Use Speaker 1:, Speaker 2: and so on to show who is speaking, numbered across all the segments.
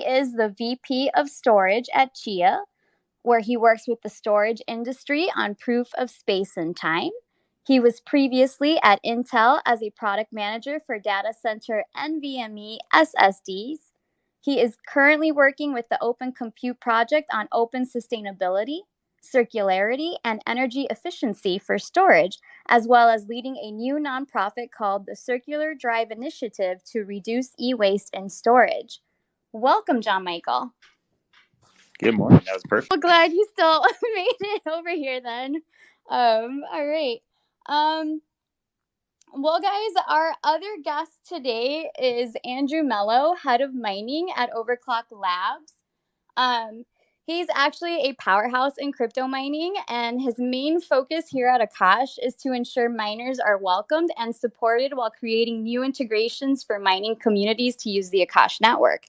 Speaker 1: He is the VP of Storage at Chia, where he works with the storage industry on proof of space and time. He was previously at Intel as a product manager for data center NVMe SSDs. He is currently working with the Open Compute Project on open sustainability, circularity, and energy efficiency for storage, as well as leading a new nonprofit called the Circular Drive Initiative to reduce e-waste in storage. Welcome, Jonmicheal.
Speaker 2: Good morning. That was perfect.
Speaker 1: Well, glad you still made it over here then. All right. Well, guys, our other guest today is Andrew Mello, head of mining at Overclock Labs. He's actually a powerhouse in crypto mining, and his main focus here at Akash is to ensure miners are welcomed and supported while creating new integrations for mining communities to use the Akash network.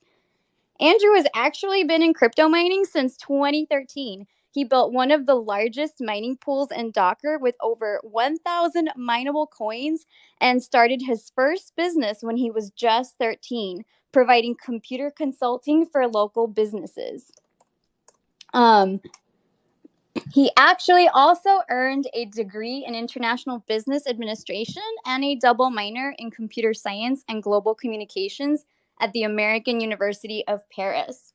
Speaker 1: Andrew has actually been in crypto mining since 2013. He built one of the largest mining pools in Docker with over 1,000 mineable coins and started his first business when he was just 13, providing computer consulting for local businesses. He actually also earned a degree in international business administration and a double minor in computer science and global communications at the American University of Paris.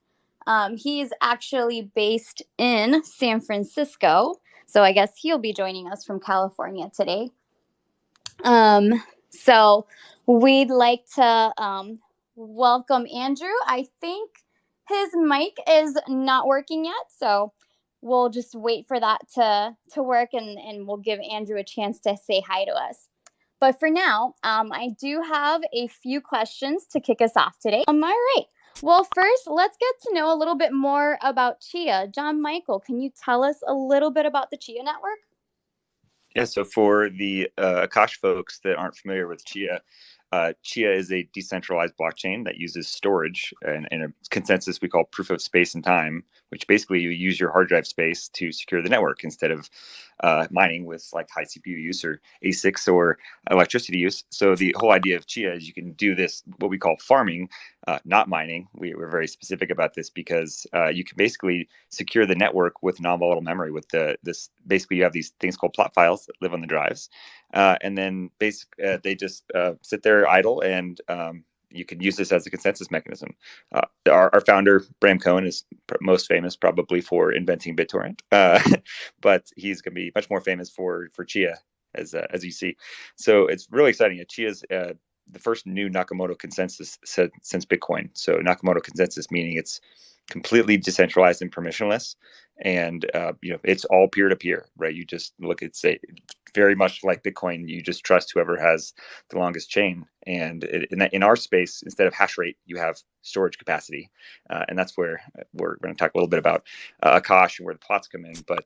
Speaker 1: He's actually based in San Francisco, so I guess he'll be joining us from California today. So we'd like to welcome Andrew. I think his mic is not working yet, so we'll just wait for that to work, and we'll give Andrew a chance to say hi to us. But for now, I do have a few questions to kick us off today. All right. Well, first, let's get to know a little bit more about Chia. Jonmicheal, can you tell us a little bit about the Chia network?
Speaker 2: Yeah, so for the Akash folks that aren't familiar with Chia, Chia is a decentralized blockchain that uses storage and a consensus we call proof of space and time, which basically you use your hard drive space to secure the network instead of mining with like high CPU use or ASICs or electricity use. So the whole idea of Chia is you can do this, what we call farming, not mining. We're very specific about this because you can basically secure the network with non-volatile memory with this. Basically, you have these things called plot files that live on the drives. And then they just sit there idle, and you can use this as a consensus mechanism. Our founder, Bram Cohen, is most famous probably for inventing BitTorrent, but he's going to be much more famous for Chia, as you see. So it's really exciting. Chia is the first new Nakamoto consensus since Bitcoin. So Nakamoto consensus meaning it's completely decentralized and permissionless, and it's all peer-to-peer, right? You just look at, say, very much like Bitcoin, you just trust whoever has the longest chain. And in our space, instead of hash rate, you have storage capacity, and that's where we're going to talk a little bit about Akash and where the plots come in. But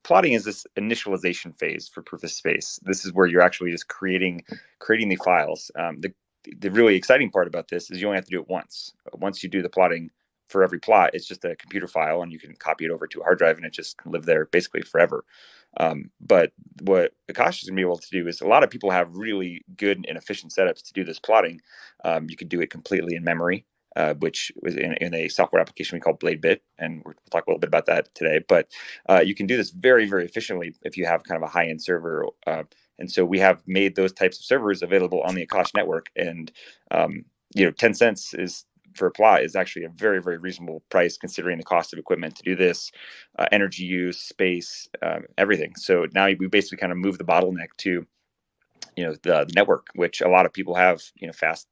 Speaker 2: plotting is this initialization phase for proof of space. This is where you're actually just creating the files. The really exciting part about this is you only have to do it once. Once you do the plotting for every plot, it's just a computer file, and you can copy it over to a hard drive, and it just can live there basically forever. But what Akash is going to be able to do is a lot of people have really good and efficient setups to do this plotting. You can do it completely in memory, which was in a software application we call Bladebit, and we'll talk a little bit about that today. But you can do this very, very efficiently if you have kind of a high-end server. And so we have made those types of servers available on the Akash network, and 10 cents for a plot is actually a very, very reasonable price considering the cost of equipment to do this, energy use, space, everything. So now we basically kind of move the bottleneck to the network, which a lot of people have fast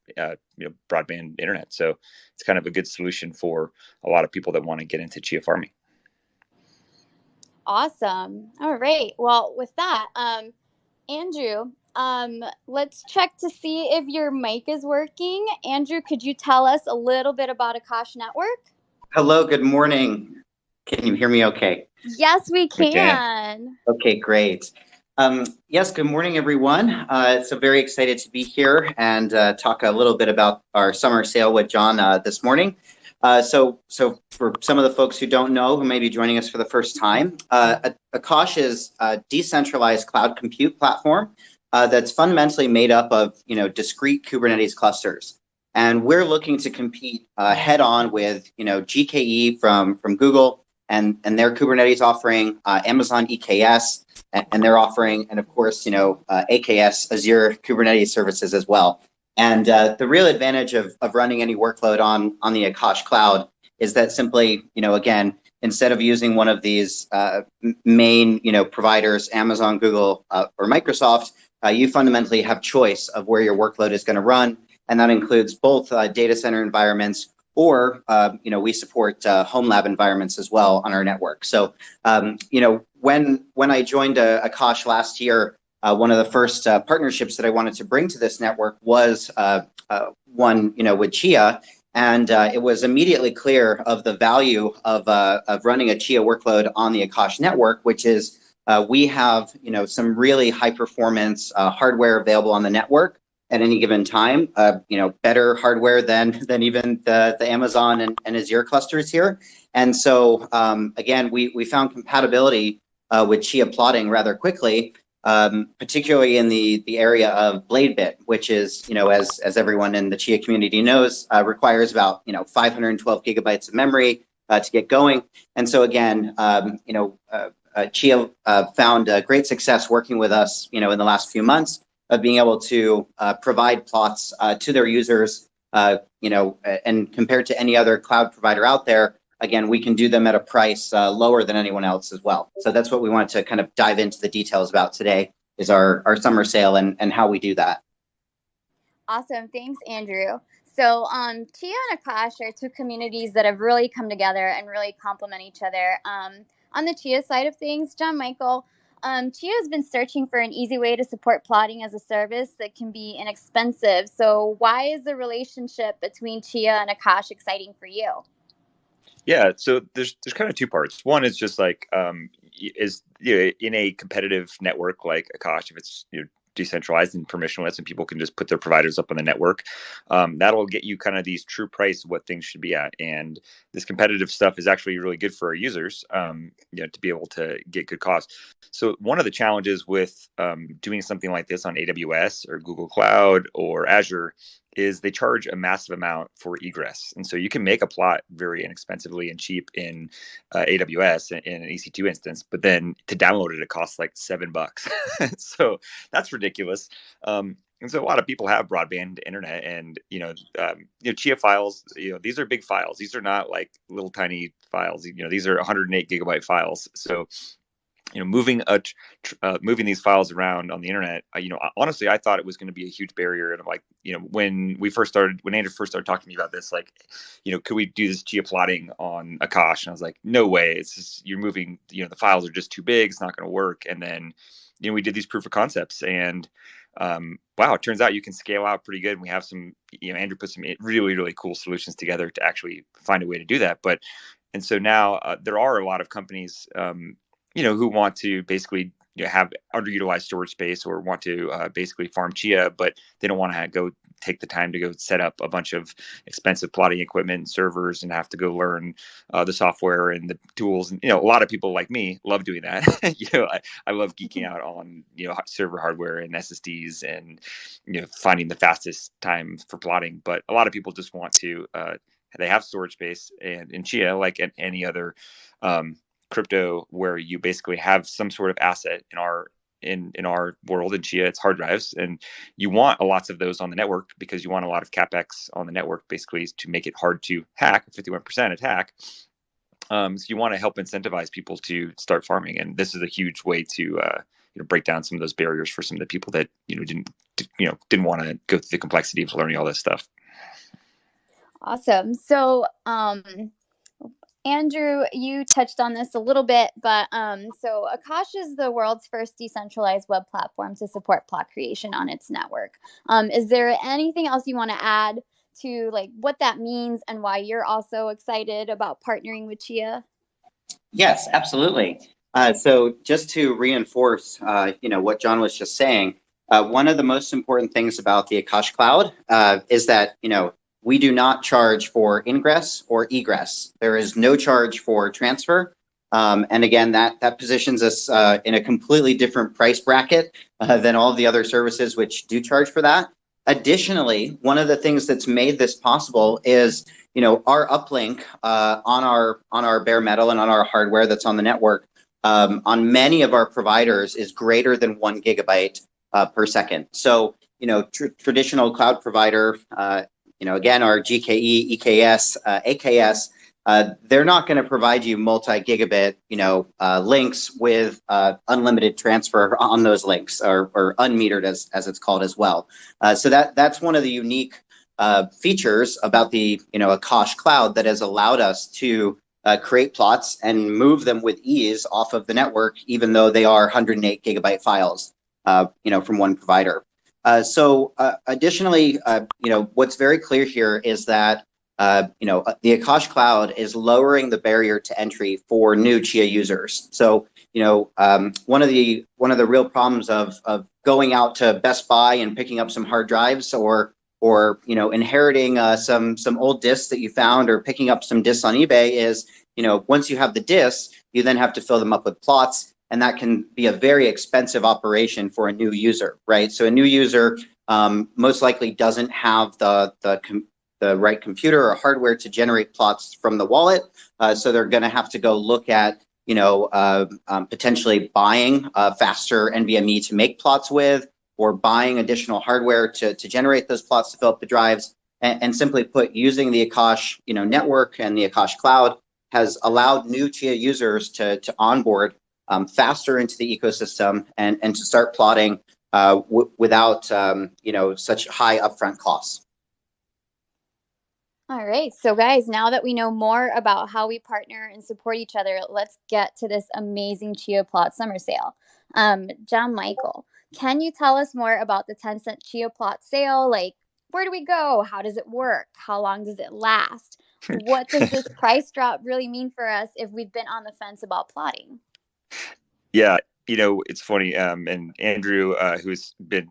Speaker 2: broadband internet. So it's kind of a good solution for a lot of people that want to get into Chia farming.
Speaker 1: Awesome. All right. Well, with that, Andrew, let's check to see if your mic is working. Andrew, could you tell us a little bit about Akash Network?
Speaker 3: Hello, good morning. Can you hear me okay?
Speaker 1: Yes, we can.
Speaker 3: Okay, great. Yes, good morning, everyone. So very excited to be here and talk a little bit about our summer sale with John this morning. So for some of the folks who don't know, who may be joining us for the first time, Akash is a decentralized cloud compute platform that's fundamentally made up of discrete Kubernetes clusters. And we're looking to compete head on with, GKE from Google and their Kubernetes offering, Amazon EKS and their offering, and of course, AKS, Azure Kubernetes services as well. And the real advantage of running any workload on the Akash cloud is that simply, again, instead of using one of these main, providers, Amazon, Google, or Microsoft, you fundamentally have choice of where your workload is going to run. And that includes both data center environments or, we support home lab environments as well on our network. So, when I joined Akash last year, one of the first partnerships that I wanted to bring to this network was one, with Chia. And it was immediately clear of the value of running a Chia workload on the Akash network, which is we have, some really high performance hardware available on the network at any given time, better hardware than even the Amazon and Azure clusters here. And so, again, we found compatibility with Chia plotting rather quickly, particularly in the area of Bladebit, which is, as everyone in the Chia community knows, requires about, 512 gigabytes of memory to get going. And so, again, Chia found great success working with us, in the last few months, of being able to provide plots to their users, and compared to any other cloud provider out there, again, we can do them at a price lower than anyone else as well. So that's what we wanted to kind of dive into the details about today, is our summer sale and how we do that.
Speaker 1: Awesome. Thanks, Andrew. So Chia and Akash are two communities that have really come together and really complement each other. On the Chia side of things, Jonmicheal, Chia has been searching for an easy way to support plotting as a service that can be inexpensive. So why is the relationship between Chia and Akash exciting for you?
Speaker 2: Yeah, so there's kind of two parts. One is just like in a competitive network like Akash, if it's decentralized and permissionless and people can just put their providers up on the network, that'll get you kind of these true price of what things should be at. And this competitive stuff is actually really good for our users, to be able to get good cost. So one of the challenges with doing something like this on AWS or Google Cloud or Azure is they charge a massive amount for egress. And so you can make a plot very inexpensively and cheap in AWS in an EC2 instance, but then to download it costs like $7. So that's ridiculous. And so a lot of people have broadband internet, and Chia files. These are big files. These are not like little tiny files. These are 108 gigabyte files. So moving these files around on the internet, honestly, I thought it was going to be a huge barrier. And I'm like, when Andrew first started talking to me about this, like, could we do this Chia plotting on Akash? And I was like, no way. It's just, you're moving, the files are just too big. It's not going to work. And then, we did these proof of concepts, and wow, it turns out you can scale out pretty good. And we have some, Andrew put some really, really cool solutions together to actually find a way to do that. And so now there are a lot of companies, who want to basically have underutilized storage space or want to basically farm Chia, but they don't want to go take the time to go set up a bunch of expensive plotting equipment and servers and have to go learn the software and the tools. And, a lot of people like me love doing that. I love geeking out on, server hardware and SSDs and, finding the fastest time for plotting. But a lot of people just want to, they have storage space, and in Chia, like any other crypto, where you basically have some sort of asset in our world in Chia, it's hard drives, and you want lots of those on the network because you want a lot of capex on the network, basically to make it hard to hack, 51% attack. So you want to help incentivize people to start farming, and this is a huge way to break down some of those barriers for some of the people that didn't want to go through the complexity of learning all this stuff.
Speaker 1: Awesome. So Andrew, you touched on this a little bit, but so Akash is the world's first decentralized web platform to support plot creation on its network. Is there anything else you want to add to like what that means and why you're also excited about partnering with Chia?
Speaker 3: Yes, absolutely. So just to reinforce, what John was just saying, one of the most important things about the Akash Cloud is that, we do not charge for ingress or egress. There is no charge for transfer. And again, that positions us in a completely different price bracket than all of the other services which do charge for that. Additionally, one of the things that's made this possible is, our uplink on our bare metal and on our hardware that's on the network on many of our providers is greater than 1 gigabyte per second. So, traditional cloud provider, again, our GKE, EKS, AKS, they're not going to provide you multi-gigabit, links with unlimited transfer on those links, or unmetered as it's called as well. So that's one of the unique features about the Akash cloud that has allowed us to create plots and move them with ease off of the network, even though they are 108 gigabyte files, from one provider. So additionally, what's very clear here is that the Akash cloud is lowering the barrier to entry for new Chia users. So, one of the real problems of going out to Best Buy and picking up some hard drives, or inheriting some old disks that you found, or picking up some disks on eBay is, once you have the disks, you then have to fill them up with plots, and that can be a very expensive operation for a new user, right? So a new user most likely doesn't have the right computer or hardware to generate plots from the wallet. So they're going to have to go look at, potentially buying faster NVMe to make plots with, or buying additional hardware to generate those plots to fill up the drives. And simply put, using the Akash network and the Akash cloud has allowed new Chia users to onboard faster into the ecosystem and to start plotting without such high upfront costs.
Speaker 1: All right. So, guys, now that we know more about how we partner and support each other, let's get to this amazing Chia Plot summer sale. Jonmicheal, can you tell us more about the 10-cent Chia Plot sale? Like, where do we go? How does it work? How long does it last? What does this price drop really mean for us if we've been on the fence about plotting?
Speaker 2: Yeah, it's funny. And Andrew, who's been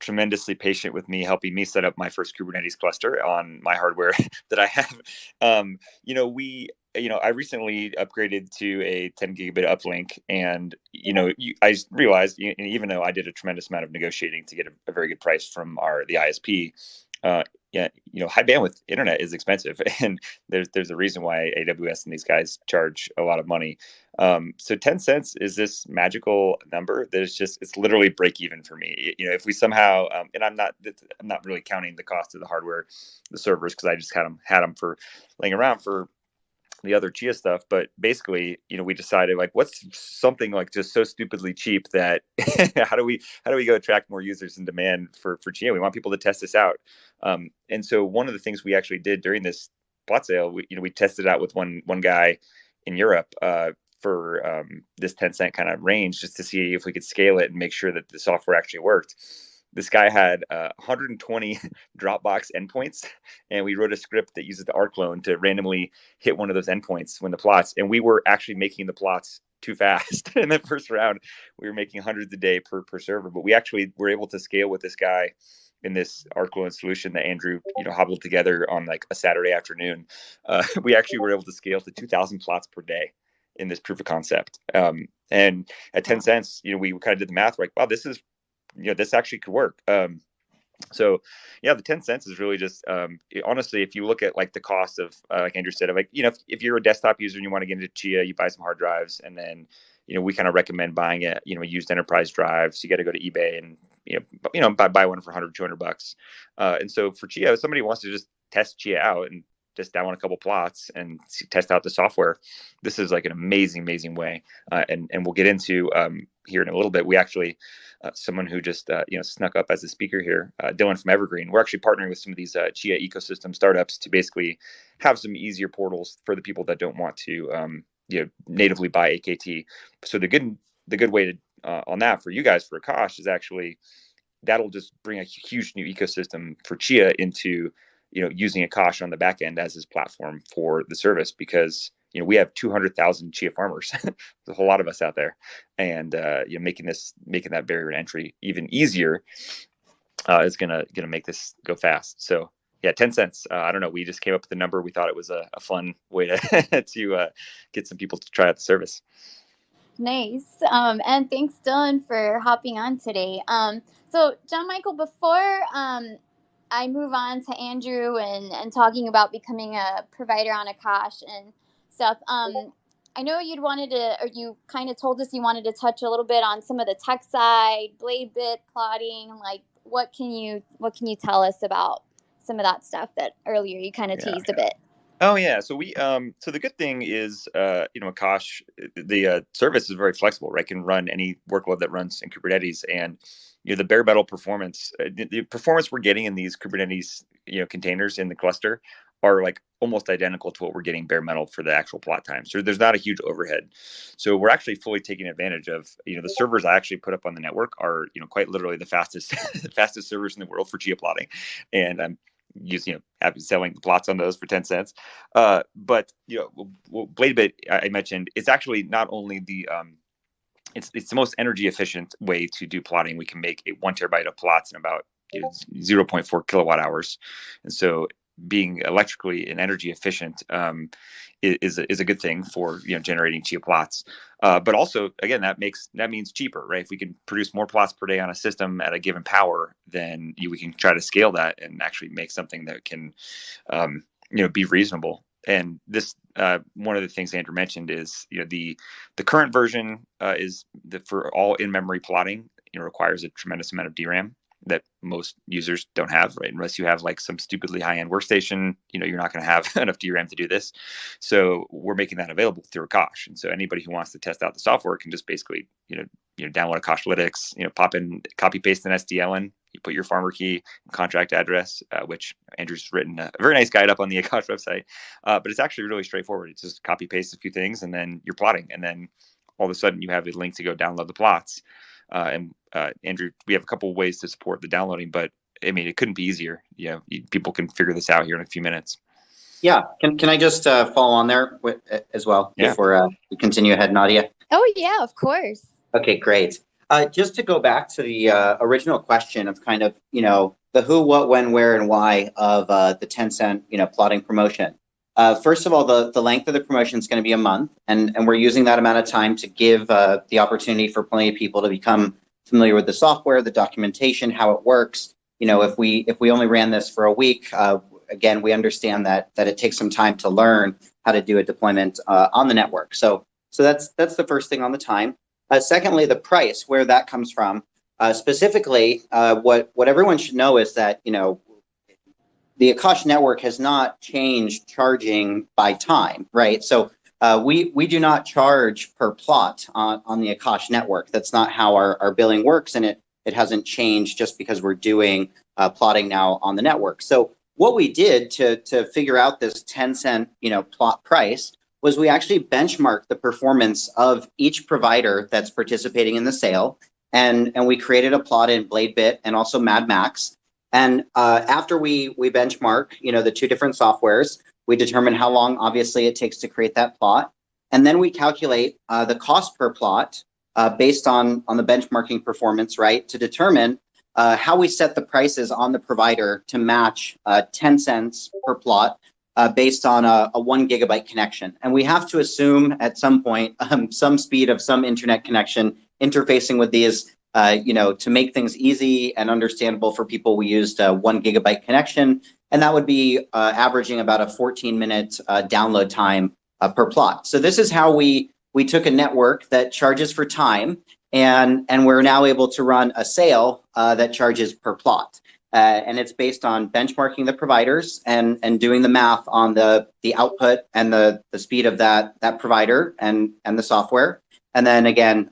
Speaker 2: tremendously patient with me, helping me set up my first Kubernetes cluster on my hardware that I have. I recently upgraded to a 10 gigabit uplink, and I realized, even though I did a tremendous amount of negotiating to get a very good price from the ISP, high bandwidth internet is expensive, and there's a reason why AWS and these guys charge a lot of money. So 10 cents is this magical number that is it's literally break even for me. If we somehow, and I'm not really counting the cost of the hardware, the servers, because I just had them for laying around for the other Chia stuff. But basically, we decided, like, what's something like just so stupidly cheap that how do we go attract more users and demand for Chia? We want people to test this out. And so one of the things we actually did during this plot sale, we tested out with one guy in Europe for this 10-cent kind of range, just to see if we could scale it and make sure that the software actually worked. This guy had 120 Dropbox endpoints, and we wrote a script that uses the ARC clone to randomly hit one of those endpoints when the plots, and we were actually making the plots too fast. In the first round, we were making hundreds a day per server, but we actually were able to scale with this guy in this ARC clone solution that Andrew, hobbled together on like a Saturday afternoon. We actually were able to scale to 2,000 plots per day in this proof of concept. And at 10 cents, we kind of did the math, like, wow, this is, this actually could work. So yeah, the 10 cents is really just, honestly, if you look at like the cost of, like Andrew said, like, if you're a desktop user and you want to get into Chia, you buy some hard drives, and then, we kind of recommend buying it, used enterprise drives. You got to go to eBay and, buy one for $100-$200. And so for Chia, if somebody wants to just test Chia out and just download a couple plots and test out the software, this is like an amazing way. And we'll get into here in a little bit. We actually, someone who just snuck up as a speaker here, Dylan from Evergreen. We're actually partnering with some of these Chia ecosystem startups to basically have some easier portals for the people that don't want to natively buy AKT. So the good way to on that for you guys, for Akash, is actually that'll just bring a huge new ecosystem for Chia into using Akash on the back end as his platform for the service, because we have 200,000 Chia farmers. There's a whole lot of us out there, and making that barrier to entry even easier is gonna make this go fast. So yeah, 10 cents. I don't know. We just came up with the number. We thought it was a fun way to to get some people to try out the service.
Speaker 1: Nice. And thanks, Dylan, for hopping on today. So, Jonmicheal, before I move on to Andrew and talking about becoming a provider on Akash and stuff, I know you'd wanted to, or you kind of told us you wanted to touch a little bit on some of the tech side, Bladebit plotting. Like, what can you tell us about some of that stuff that earlier you kind of teased a bit?
Speaker 2: Oh yeah, so so the good thing is Akash, the service is very flexible, right? Can run any workload that runs in Kubernetes, and the bare metal performance, the performance we're getting in these Kubernetes containers in the cluster are like almost identical to what we're getting bare metal for the actual plot time. So there's not a huge overhead. So we're actually fully taking advantage of the servers I actually put up on the network are quite literally the fastest the fastest servers in the world for geoplotting, and I'm using selling the plots on those for 10 cents. But Bladebit I mentioned, it's actually not only the it's the most energy efficient way to do plotting. We can make a 1 terabyte of plots in about 0.4 kilowatt hours, and so being electrically and energy efficient is a good thing for generating Chia plots. But also, again, that means cheaper, right? If we can produce more plots per day on a system at a given power, then we can try to scale that and actually make something that can be reasonable. And this one of the things Andrew mentioned is the current version is for all in-memory plotting requires a tremendous amount of DRAM that most users don't have, right? Unless you have like some stupidly high-end workstation, you're not going to have enough DRAM to do this. So we're making that available through Akash, and so anybody who wants to test out the software can just basically download Akash Lytics, pop in, copy paste an SDL in, you put your farmer key, contract address, which Andrew's written a very nice guide up on the Akash website. But it's actually really straightforward. It's just copy paste a few things, and then you're plotting, and then all of a sudden you have a link to go download the plots. And Andrew, we have a couple of ways to support the downloading, but I mean, it couldn't be easier. People can figure this out here in a few minutes.
Speaker 3: Yeah, can I just follow on there as well before we continue ahead, Nadia?
Speaker 1: Oh yeah, of course.
Speaker 3: Okay, great. Just to go back to the original question of kind of the who, what, when, where, and why of the 10-cent plotting promotion. First of all, the length of the promotion is going to be a month, and we're using that amount of time to give the opportunity for plenty of people to become familiar with the software, the documentation, how it works. If we only ran this for a week, again, we understand that it takes some time to learn how to do a deployment on the network. So that's the first thing on the time. Secondly, the price, where that comes from. Specifically, what everyone should know is that the Akash network has not changed charging by time, right? So we do not charge per plot on the Akash network. That's not how our billing works, and it hasn't changed just because we're doing plotting now on the network. So what we did to figure out this 10-cent plot price was we actually benchmarked the performance of each provider that's participating in the sale, and we created a plot in Bladebit and also Mad Max. And after we benchmark, the two different softwares, we determine how long, obviously, it takes to create that plot, and then we calculate the cost per plot based on the benchmarking performance, right, to determine how we set the prices on the provider to match 10 cents per plot based on a 1 gigabyte connection. And we have to assume at some point some speed of some internet connection interfacing with these. To make things easy and understandable for people, we used a 1 gigabyte connection, and that would be averaging about a 14-minute download time per plot. So this is how we took a network that charges for time, and we're now able to run a sale that charges per plot. And it's based on benchmarking the providers and doing the math on the output and the speed of that provider and the software. And then again,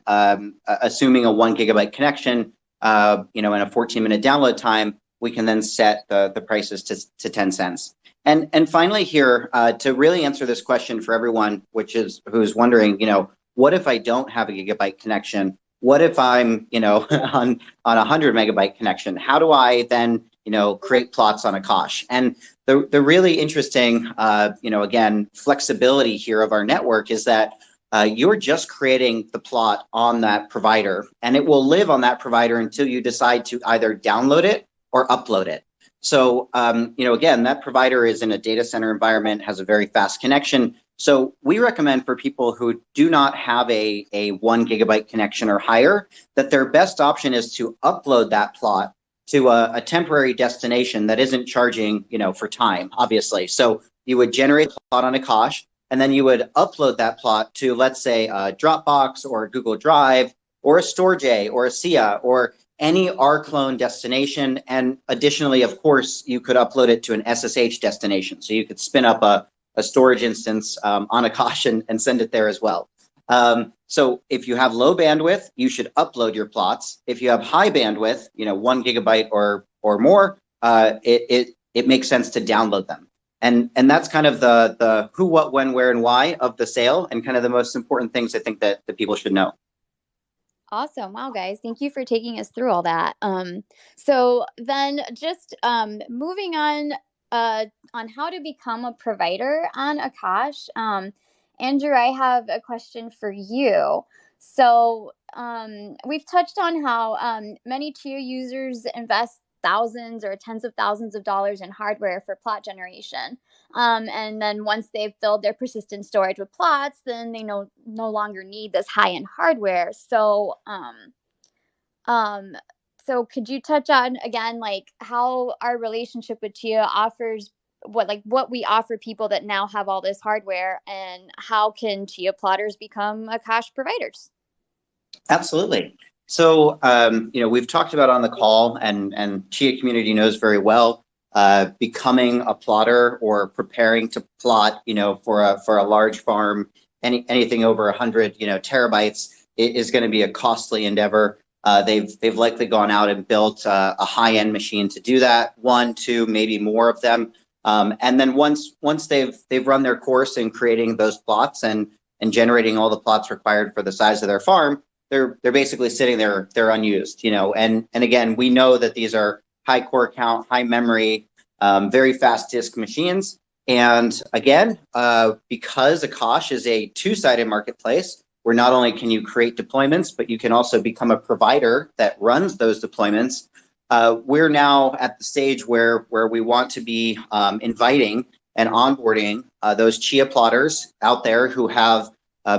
Speaker 3: assuming a 1 gigabyte connection, and a 14-minute download time, we can then set the prices to 10 cents. And finally here, to really answer this question for everyone, who's wondering, what if I don't have a gigabyte connection? What if I'm, on a 100 megabyte connection? How do I then, create plots on Akash? And the really interesting, again, flexibility here of our network is that you're just creating the plot on that provider, and it will live on that provider until you decide to either download it or upload it. So, again, that provider is in a data center environment, has a very fast connection. So we recommend for people who do not have a 1 gigabyte connection or higher, that their best option is to upload that plot to a temporary destination that isn't charging, for time, obviously. So you would generate a plot on Akash, and then you would upload that plot to, let's say, a Dropbox or a Google Drive or a Storj or a Cia or any rclone destination. And additionally, of course, you could upload it to an SSH destination. So you could spin up a storage instance on Akash and send it there as well. So if you have low bandwidth, you should upload your plots. If you have high bandwidth, 1 gigabyte or more, it makes sense to download them. And that's kind of the who, what, when, where, and why of the sale, and kind of the most important things I think that the people should know.
Speaker 1: Awesome. Wow, guys. Thank you for taking us through all that. So then just moving on how to become a provider on Akash. Andrew, I have a question for you. So we've touched on how many Chia users invest thousands or tens of thousands of dollars in hardware for plot generation. And then once they've filled their persistent storage with plots, then they no longer need this high-end hardware. So so could you touch on again, like how our relationship with Chia offers what we offer people that now have all this hardware, and how can Chia plotters become Akash providers?
Speaker 3: Absolutely. So, we've talked about on the call, and Chia community knows very well, becoming a plotter or preparing to plot, for a large farm, anything over 100, terabytes is going to be a costly endeavor. They've likely gone out and built a high-end machine to do that, 1, 2, maybe more of them. And then once they've run their course in creating those plots and generating all the plots required for the size of their farm, they're basically sitting there, they're unused, and again, we know that these are high core count, high memory, very fast disk machines. And again, because Akash is a two-sided marketplace, where not only can you create deployments, but you can also become a provider that runs those deployments. We're now at the stage where we want to be inviting and onboarding those Chia plotters out there who have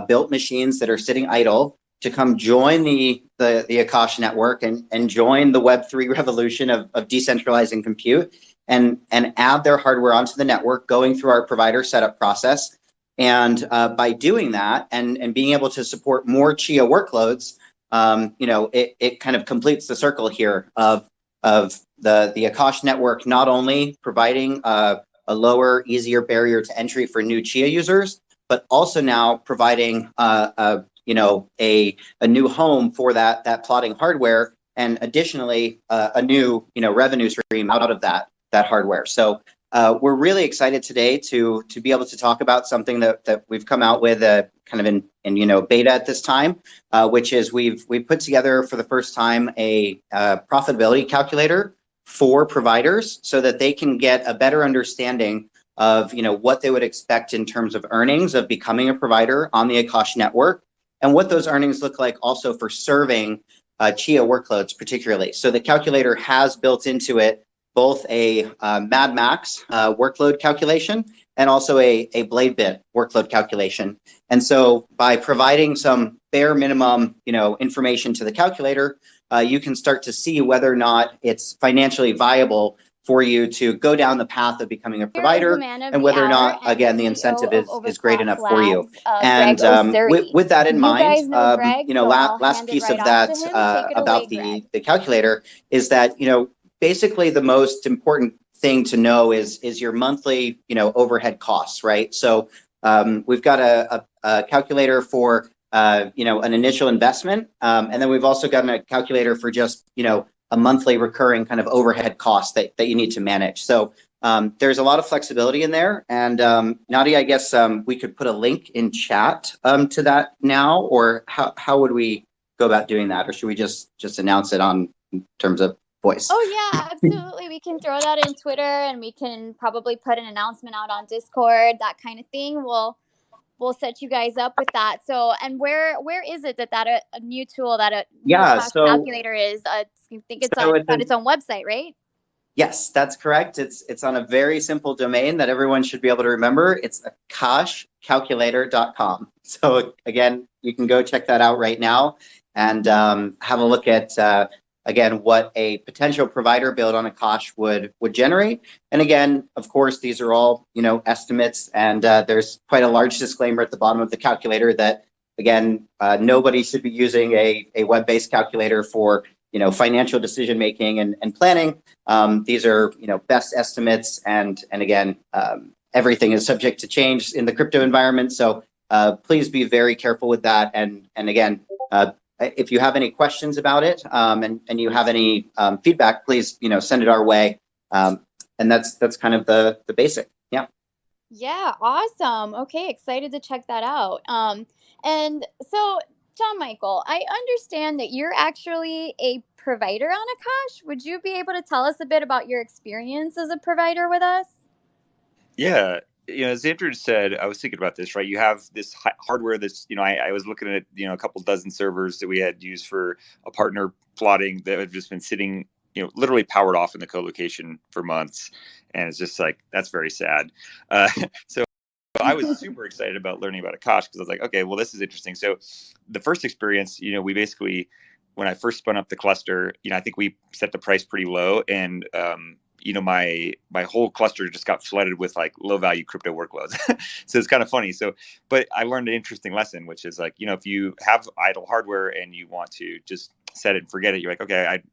Speaker 3: built machines that are sitting idle, to come join the Akash network and join the Web3 revolution of decentralizing compute, and add their hardware onto the network, going through our provider setup process. And by doing that and being able to support more Chia workloads, it kind of completes the circle here of the Akash network not only providing a lower, easier barrier to entry for new Chia users, but also now providing a new home for that plotting hardware, and additionally a new revenue stream out of that hardware. So we're really excited today to be able to talk about something that we've come out with kind of in beta at this time, which is we've put together for the first time a profitability calculator for providers, so that they can get a better understanding of what they would expect in terms of earnings of becoming a provider on the Akash network, and what those earnings look like also for serving Chia workloads particularly. So the calculator has built into it both a Mad Max workload calculation and also a Bladebit workload calculation. And so by providing some bare minimum information to the calculator, you can start to see whether or not it's financially viable for you to go down the path of becoming a provider, and whether or not, again, the incentive is great enough for you. And with that in mind, last piece of that about the calculator is that, basically the most important thing to know is your monthly, overhead costs, right? So we've got a calculator for, an initial investment, and then we've also got a calculator for just, a monthly recurring kind of overhead cost that you need to manage. So there's a lot of flexibility in there. And Nadia, I guess we could put a link in chat to that now, or how would we go about doing that? Or should we just announce it in terms of voice?
Speaker 1: Oh yeah, absolutely. We can throw that in Twitter, and we can probably put an announcement out on Discord, that kind of thing. We'll set you guys up with that. So, and where is it that a new tool, that a calculator is? I think it's got its own website, right?
Speaker 3: Yes, that's correct. It's on a very simple domain that everyone should be able to remember. It's Akash, overclockcalculator.com. So again, you can go check that out right now and have a look at again what a potential provider build on Akash would generate. And again, of course, these are all estimates, and there's quite a large disclaimer at the bottom of the calculator that again nobody should be using a web-based calculator for financial decision making and planning. These are best estimates, and again everything is subject to change in the crypto environment. So please be very careful with that. And again, if you have any questions about it and you have any feedback, please send it our way. And that's kind of the basic. Yeah.
Speaker 1: Yeah, awesome. Okay, excited to check that out. And so, Jonmicheal, I understand that you're actually a provider on Akash. Would you be able to tell us a bit about your experience as a provider with us?
Speaker 2: Yeah. As Andrew said, I was thinking about this, right? You have this hardware that's, I was looking at, a couple dozen servers that we had used for a partner plotting that had just been sitting, literally powered off in the co-location for months. And it's just like, that's very sad. So I was super excited about learning about Akash because I was like, okay, well, this is interesting. So the first experience, we basically, when I first spun up the cluster, I think we set the price pretty low, and my whole cluster just got flooded with like low value crypto workloads. So it's kind of funny. So, but I learned an interesting lesson, which is like, if you have idle hardware and you want to just set it and forget it, you're like, okay, I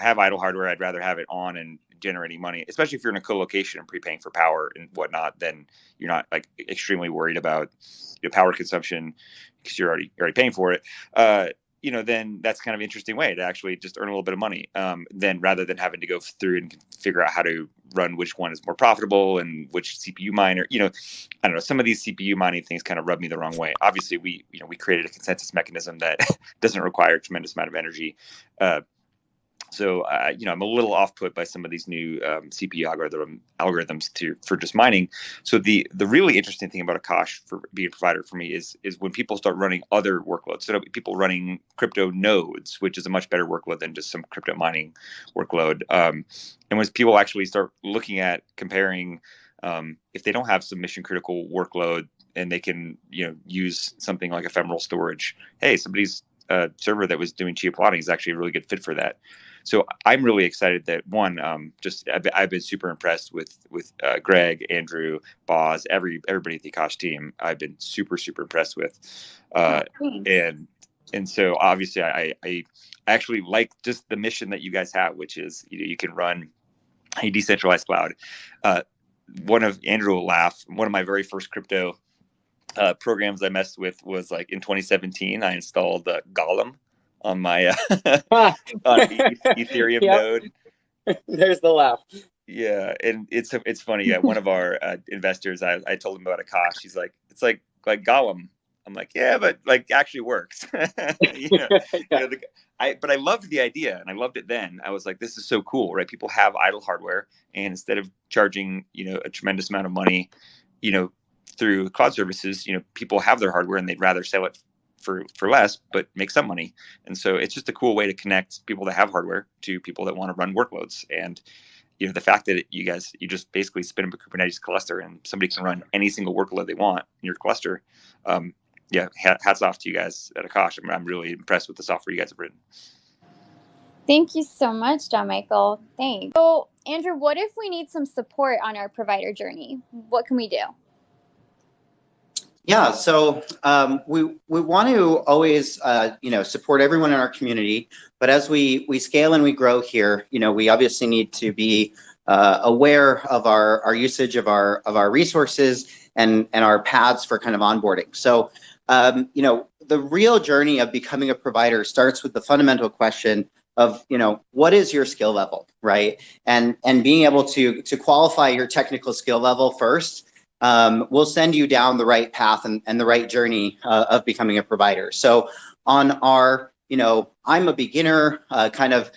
Speaker 2: have idle hardware. I'd rather have it on and generating money, especially if you're in a co-location and prepaying for power and whatnot. Then you're not like extremely worried about power consumption because you're already paying for it. Then that's kind of an interesting way to actually just earn a little bit of money. Then rather than having to go through and figure out how to run which one is more profitable and which CPU miner, I don't know, some of these CPU mining things kind of rub me the wrong way. Obviously we created a consensus mechanism that doesn't require a tremendous amount of energy. So I'm a little off put by some of these new CPU algorithms for just mining. So the really interesting thing about Akash for being a provider for me is when people start running other workloads. So people running crypto nodes, which is a much better workload than just some crypto mining workload. And when people actually start looking at comparing, if they don't have some mission critical workload and they can use something like ephemeral storage, hey, somebody's server that was doing Chia plotting is actually a really good fit for that. So I'm really excited that one, I've been super impressed with Greg, Andrew, Boz, everybody at the Akash team. I've been super impressed with, and so obviously I actually like just the mission that you guys have, which is you can run a decentralized cloud. Andrew will laugh. One of my very first crypto programs I messed with was like in 2017. I installed Golem on my Ethereum node.
Speaker 3: There's the laugh.
Speaker 2: Yeah, and it's funny. One of our investors, I told him about Akash. He's like, it's like Golem. I'm like, yeah, but like actually works. But I loved the idea and I loved it then. I was like, this is so cool, right? People have idle hardware, and instead of charging a tremendous amount of money, through cloud services, people have their hardware and they'd rather sell it for less, but make some money. And so it's just a cool way to connect people that have hardware to people that want to run workloads. And the fact that you just basically spin up a Kubernetes cluster and somebody can run any single workload they want in your cluster. Hats off to you guys at Akash. I'm really impressed with the software you guys have written.
Speaker 1: Thank you so much, Jonmicheal. Thanks. So, Andrew, what if we need some support on our provider journey? What can we do?
Speaker 3: Yeah, so we want to always support everyone in our community, but as we scale and we grow here, we obviously need to be aware of our usage of our resources and our paths for kind of onboarding. So the real journey of becoming a provider starts with the fundamental question of what is your skill level, right? And being able to qualify your technical skill level first will send you down the right path and the right journey of becoming a provider. So on our, I'm a beginner, kind of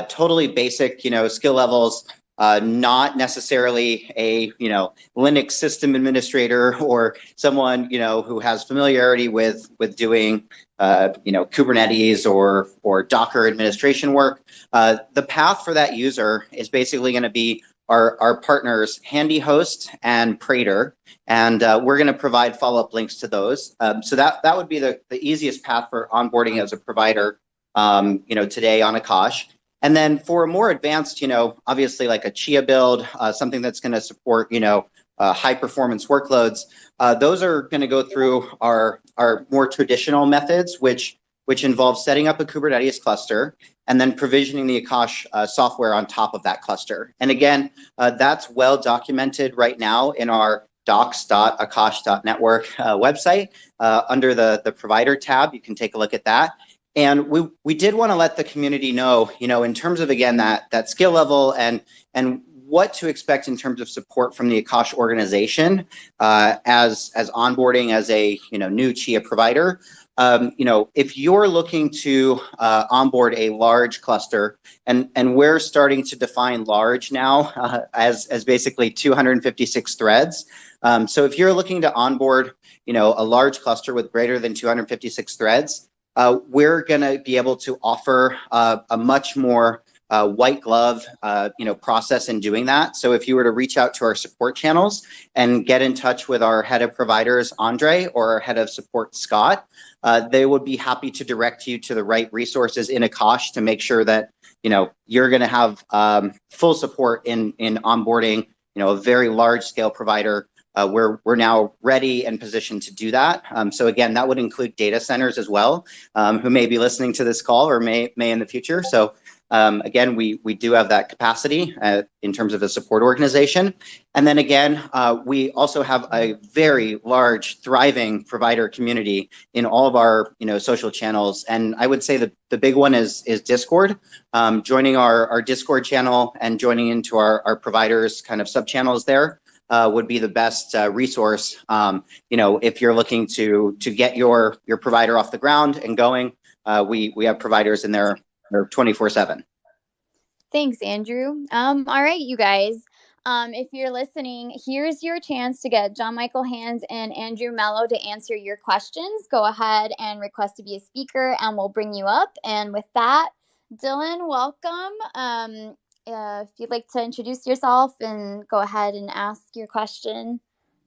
Speaker 3: totally basic, skill levels, not necessarily a, Linux system administrator or someone, who has familiarity with doing, Kubernetes or Docker administration work. The path for that user is basically going to be our partners, HandyHost and Prater, and we're going to provide follow-up links to those. So that would be the easiest path for onboarding as a provider, today on Akash. And then for a more advanced, obviously like a Chia build, something that's going to support, high performance workloads, those are going to go through our more traditional methods, which involve setting up a Kubernetes cluster and then provisioning the Akash software on top of that cluster. And again, that's well documented right now in our docs.akash.network website under the provider tab. You can take a look at that. And we did want to let the community know, in terms of, again, that skill level and what to expect in terms of support from the Akash organization as onboarding as a new Chia provider. If you're looking to onboard a large cluster, and we're starting to define large now as basically 256 threads. So if you're looking to onboard, a large cluster with greater than 256 threads, we're going to be able to offer a much more white glove, process in doing that. So if you were to reach out to our support channels and get in touch with our head of providers, Andre, or our head of support, Scott, they would be happy to direct you to the right resources in Akash to make sure that, you're going to have full support in onboarding, a very large scale provider. We're now ready and positioned to do that. So again, that would include data centers as well, who may be listening to this call or may in the future. So again, we do have that capacity in terms of the support organization. And then again, we also have a very large, thriving provider community in all of our social channels. And I would say the big one is Discord. Joining our Discord channel and joining into our providers kind of sub channels there would be the best resource. If you're looking to get your provider off the ground and going, we have providers in there 24/7.
Speaker 1: Thanks, Andrew. All right, you guys. If you're listening, here's your chance to get Jonmicheal Hands and Andrew Mello to answer your questions. Go ahead and request to be a speaker, and we'll bring you up. And with that, Dylan, welcome. If you'd like to introduce yourself and go ahead and ask your question,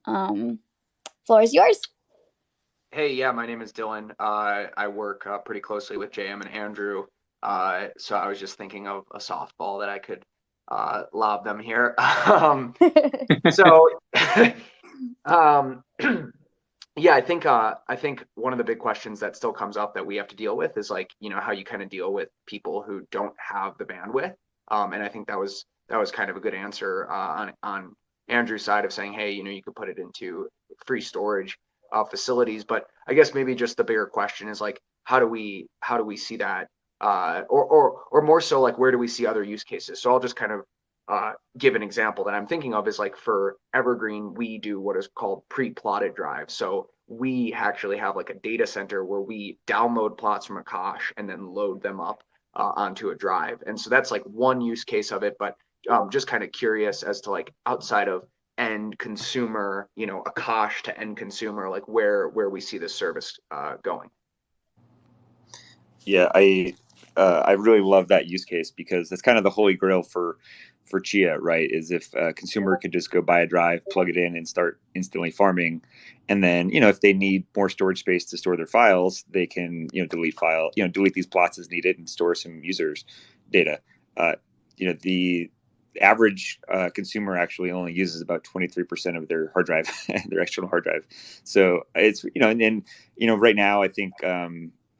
Speaker 1: floor is yours.
Speaker 4: Hey, yeah, my name is Dylan. I work pretty closely with JM and Andrew. So I was just thinking of a softball that I could lob them here. Yeah, I think one of the big questions that still comes up that we have to deal with is like, how you kind of deal with people who don't have the bandwidth. And I think that was kind of a good answer on Andrew's side of saying, hey, you could put it into free storage facilities. But I guess maybe just the bigger question is like, how do we see that? Or more so like, where do we see other use cases? So I'll just kind of give an example that I'm thinking of is like for Evergreen, we do what is called pre-plotted drives. So we actually have like a data center where we download plots from Akash and then load them up onto a drive. And so that's like one use case of it, but just kind of curious as to like outside of end consumer, Akash to end consumer, like where we see this service going.
Speaker 2: Yeah, I really love that use case because that's kind of the holy grail for Chia, right? Is if a consumer could just go buy a drive, plug it in, and start instantly farming, and then if they need more storage space to store their files, they can delete these plots as needed and store some users' data. The average consumer actually only uses about 23% of their hard drive, their external hard drive. So it's right now I think.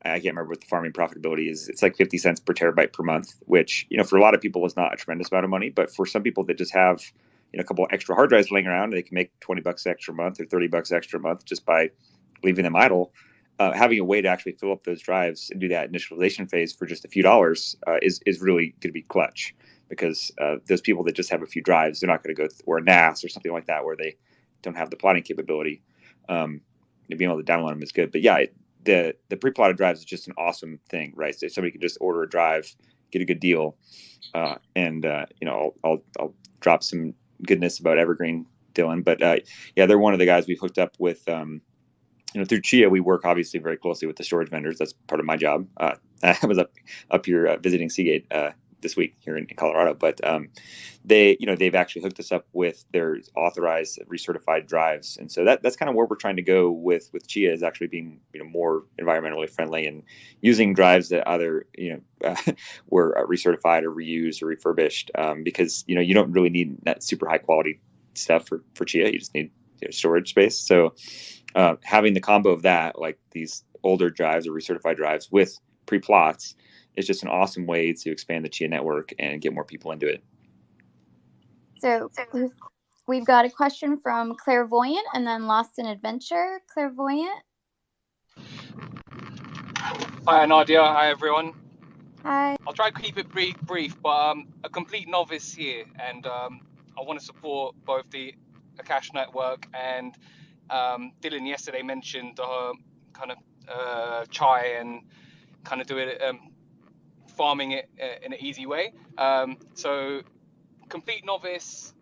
Speaker 2: I can't remember what the farming profitability is. It's like 50 cents per terabyte per month, which, for a lot of people is not a tremendous amount of money. But for some people that just have, a couple of extra hard drives laying around, they can make $20 extra a month or $30 extra a month just by leaving them idle. Having a way to actually fill up those drives and do that initialization phase for just a few dollars is really going to be clutch because those people that just have a few drives, they're not going to go or a NAS or something like that where they don't have the plotting capability. Being able to download them is good. But yeah, the pre-plotted drives is just an awesome thing, right? So somebody can just order a drive, get a good deal, and I'll drop some goodness about Evergreen, Dylan. But yeah, they're one of the guys we've hooked up with. Through Chia, we work obviously very closely with the storage vendors. That's part of my job. I was up here visiting Seagate this week here in Colorado. But they've actually hooked us up with their authorized recertified drives, and so that's kind of where we're trying to go with Chia, is actually being more environmentally friendly and using drives that either were recertified or reused or refurbished, because you don't really need that super high quality stuff for Chia. You just need storage space. So having the combo of that, like these older drives or recertified drives with pre-plots, is just an awesome way to expand the Chia network and get more people into it.
Speaker 1: So we've got a question from Clairvoyant and then Lost in Adventure. Clairvoyant.
Speaker 5: Hi, Nadia. Hi, everyone.
Speaker 1: Hi.
Speaker 5: I'll try to keep it brief, but a complete novice here, and I want to support both the Akash network and Dylan yesterday mentioned kind of chai and kind of do it, farming it in an easy way. So complete novice,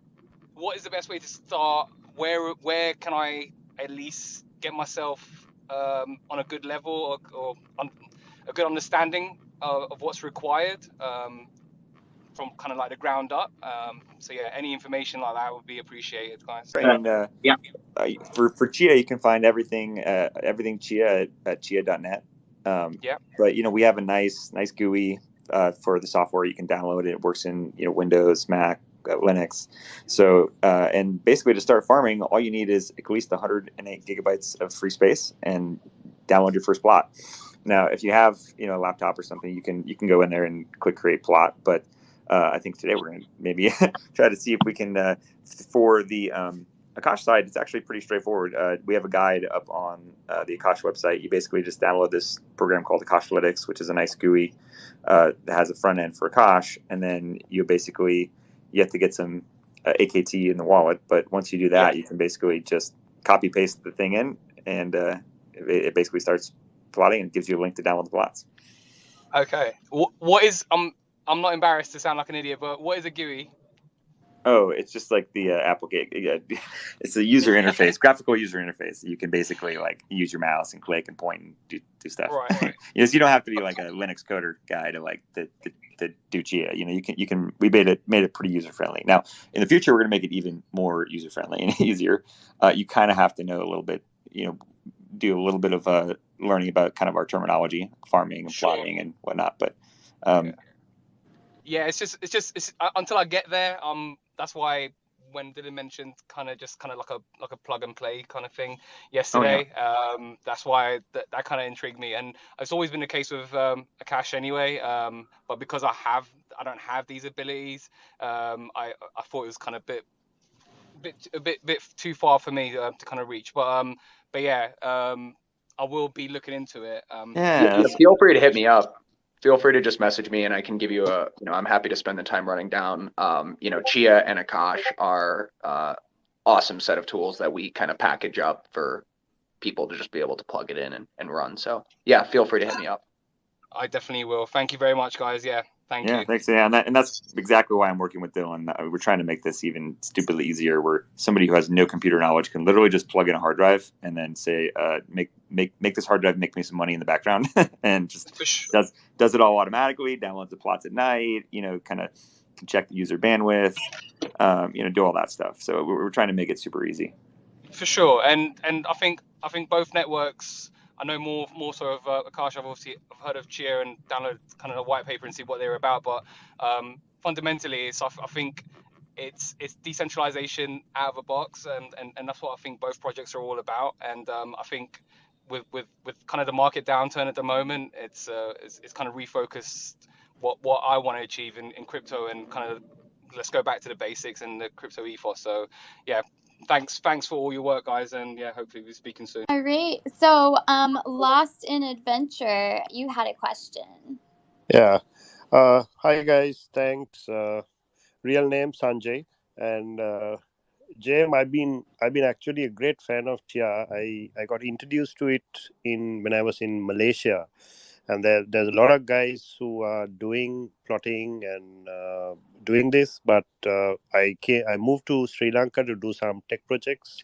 Speaker 5: what is the best way to start? Where can I at least get myself on a good level or on a good understanding of what's required from kind of like the ground up? So yeah, any information like that would be appreciated, guys.
Speaker 2: And for Chia, you can find everything Chia at chia.net. But we have a nice GUI for the software. You can download it. It works in Windows, Mac, Linux. So and basically to start farming, all you need is at least 108 gigabytes of free space and download your first plot. Now, if you have a laptop or something, you can go in there and click create plot. But I think today we're going to maybe try to see if we can for the Akash side, it's actually pretty straightforward. We have a guide up on the Akash website. You basically just download this program called Akash Analytics, which is a nice GUI that has a front end for Akash, and then you have to get some AKT in the wallet. But once you do that, you can basically just copy paste the thing in, and it basically starts plotting and gives you a link to download the plots.
Speaker 5: Okay. What is I'm not embarrassed to sound like an idiot, but what is a GUI?
Speaker 2: Oh, it's just like the application. It's a user interface, graphical user interface. You can basically use your mouse and click and point and do stuff.
Speaker 5: Right.
Speaker 2: So you don't have to be like a Linux coder guy to do Chia. You can. We made it pretty user friendly. Now in the future, we're going to make it even more user friendly and easier. You kind of have to know a little bit. Do a little bit of learning about kind of our terminology, farming and plotting and whatnot. But
Speaker 5: it's just until I get there. That's why when Dylan mentioned kind of like a plug and play kind of thing yesterday, that's why that kind of intrigued me. And it's always been the case with Akash anyway. But because I don't have these abilities, I thought it was kind of a bit too far for me to kind of reach. But yeah, I will be looking into it.
Speaker 4: Feel free to hit me up. Feel free to just message me and I can give you I'm happy to spend the time running down. Chia and Akash are awesome set of tools that we kind of package up for people to just be able to plug it in and run. So yeah, feel free to hit me up.
Speaker 5: I definitely will. Thank you very much, guys. Yeah. Thank you.
Speaker 2: Thanks. Yeah, and that's exactly why I'm working with Dylan. We're trying to make this even stupidly easier, where somebody who has no computer knowledge can literally just plug in a hard drive and then say, make this hard drive make me some money in the background, and just does it all automatically. Downloads the plots at night. Kind of check the user bandwidth. Do all that stuff. So we're trying to make it super easy.
Speaker 5: For sure, and I think both networks. I know more so of Akash. I've heard of Chia and downloaded kind of a white paper and see what they're about. But fundamentally, I think it's decentralization out of a box, and that's what I think both projects are all about. And I think with kind of the market downturn at the moment, it's kind of refocused what I want to achieve in crypto, and kind of let's go back to the basics and the crypto ethos. So yeah. Thanks for all your work, guys, and yeah, hopefully we'll be speaking soon.
Speaker 1: All right. So, Lost in Adventure, you had a question.
Speaker 6: Yeah. Hi guys. Thanks. Real name Sanjay, and Jim. I've been actually a great fan of Chia. I got introduced to it when I was in Malaysia, and there's a lot of guys who are doing plotting and doing this, but I moved to Sri Lanka to do some tech projects,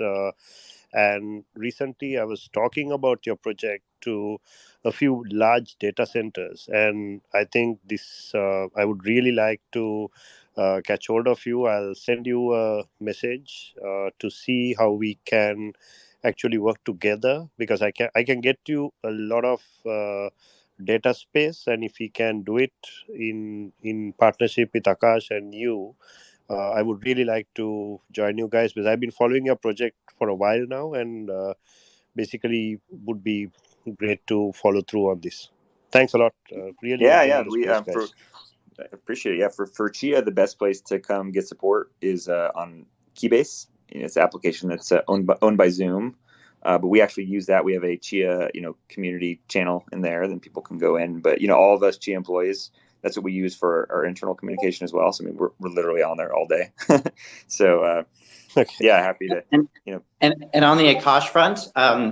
Speaker 6: And recently, I was talking about your project to a few large data centers, and I think this I would really like to catch hold of you. I'll send you a message to see how we can actually work together, because I can get you a lot of data space, and if we can do it in partnership with Akash and you, I would really like to join you guys, because I've been following your project for a while now, and basically would be great to follow through on this. Thanks a lot. Really
Speaker 2: Yeah,
Speaker 6: enjoying the
Speaker 2: we
Speaker 6: space, guys.
Speaker 2: I appreciate it. Yeah, for Chia, the best place to come get support is on Keybase. It's an application that's owned by Zoom, but we actually use that. We have a Chia community channel in there, then people can go in. But all of us Chia employees, that's what we use for our internal communication as well. So I mean, we're literally on there all day. So
Speaker 6: Okay.
Speaker 2: yeah, happy to
Speaker 3: And on the Akash front,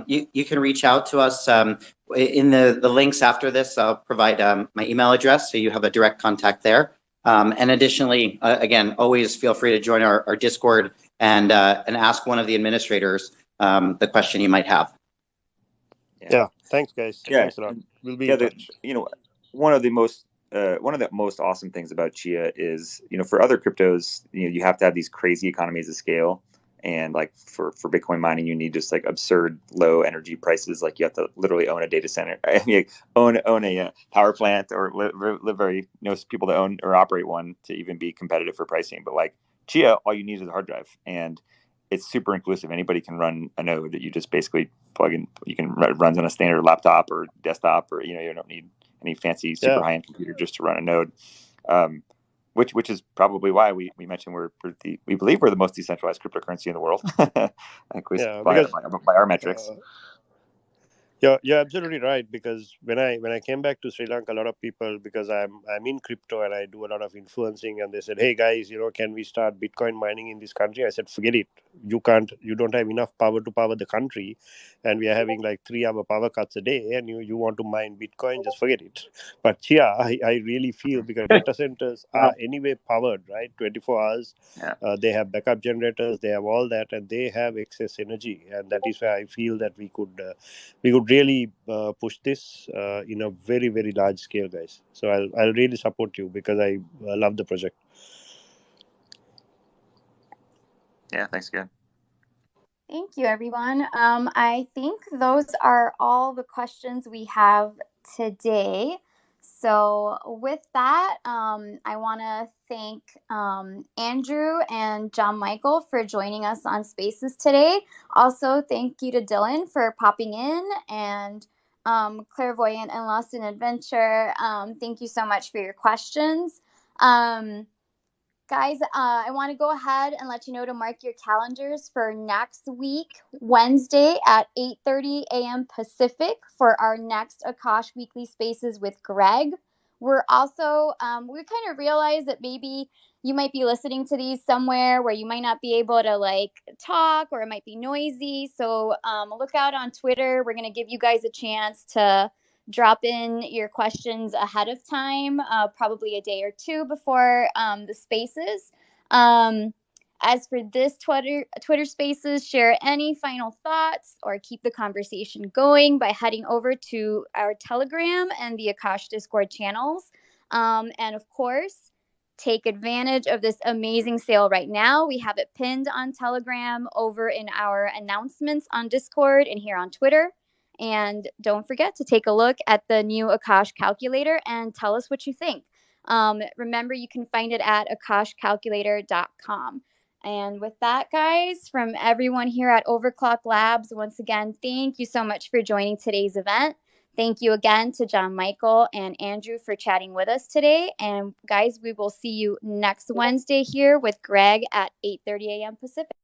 Speaker 3: you can reach out to us in the links after this. I'll provide my email address, so you have a direct contact there. And additionally, again, always feel free to join our Discord and ask one of the administrators the question you might have.
Speaker 6: Yeah. Thanks, guys.
Speaker 2: Yeah.
Speaker 6: Thanks a lot. We'll be in touch.
Speaker 2: One of the most awesome things about Chia is, for other cryptos, you have to have these crazy economies of scale. And like for Bitcoin mining, you need just like absurd low energy prices. Like you have to literally own a data center, I mean, own a power plant, or live very people that own or operate one to even be competitive for pricing. But like Chia, all you need is a hard drive, and it's super inclusive. Anybody can run a node that you just basically plug in. You can runs on a standard laptop or desktop, or you don't need any fancy super high end computer just to run a node. Which is probably why we mentioned we believe we're the most decentralized cryptocurrency in the world. By our metrics.
Speaker 6: You're absolutely right, because when I came back to Sri Lanka, a lot of people, because I'm in crypto and I do a lot of influencing, and they said, "Hey guys, can we start Bitcoin mining in this country?" I said, "Forget it. You can't. You don't have enough power to power the country, and we are having like 3-hour power cuts a day, and you want to mine Bitcoin? Just forget it." But Chia, I really feel, because data centers are anyway powered, right, 24 hours.
Speaker 2: Yeah.
Speaker 6: They have backup generators, they have all that, and they have excess energy, and that is why I feel that we could really push this in a very, very large scale, guys. So I'll really support you, because I love the project.
Speaker 2: Yeah, thanks again.
Speaker 1: Thank you, everyone. I think those are all the questions we have today. So with that, I want to thank Andrew and Jonmicheal for joining us on Spaces today. Also, thank you to Dylan for popping in, and Clairvoyant and Lost in Adventure. Thank you so much for your questions. Guys, I want to go ahead and let you know to mark your calendars for next week, Wednesday at 8:30 a.m. Pacific, for our next Akash Weekly Spaces with Greg. We're also, we kind of realized that maybe you might be listening to these somewhere where you might not be able to like talk, or it might be noisy. So look out on Twitter. We're going to give you guys a chance to drop in your questions ahead of time, probably a day or two before the spaces. As for this Twitter Spaces, share any final thoughts or keep the conversation going by heading over to our Telegram and the Akash Discord channels. And of course, take advantage of this amazing sale right now. We have it pinned on Telegram, over in our announcements on Discord, and here on Twitter. And don't forget to take a look at the new Akash calculator and tell us what you think. Remember, you can find it at akashcalculator.com. And with that, guys, from everyone here at Overclock Labs, once again, thank you so much for joining today's event. Thank you again to Jonmicheal and Andrew for chatting with us today. And guys, we will see you next Wednesday here with Greg at 8:30 a.m. Pacific.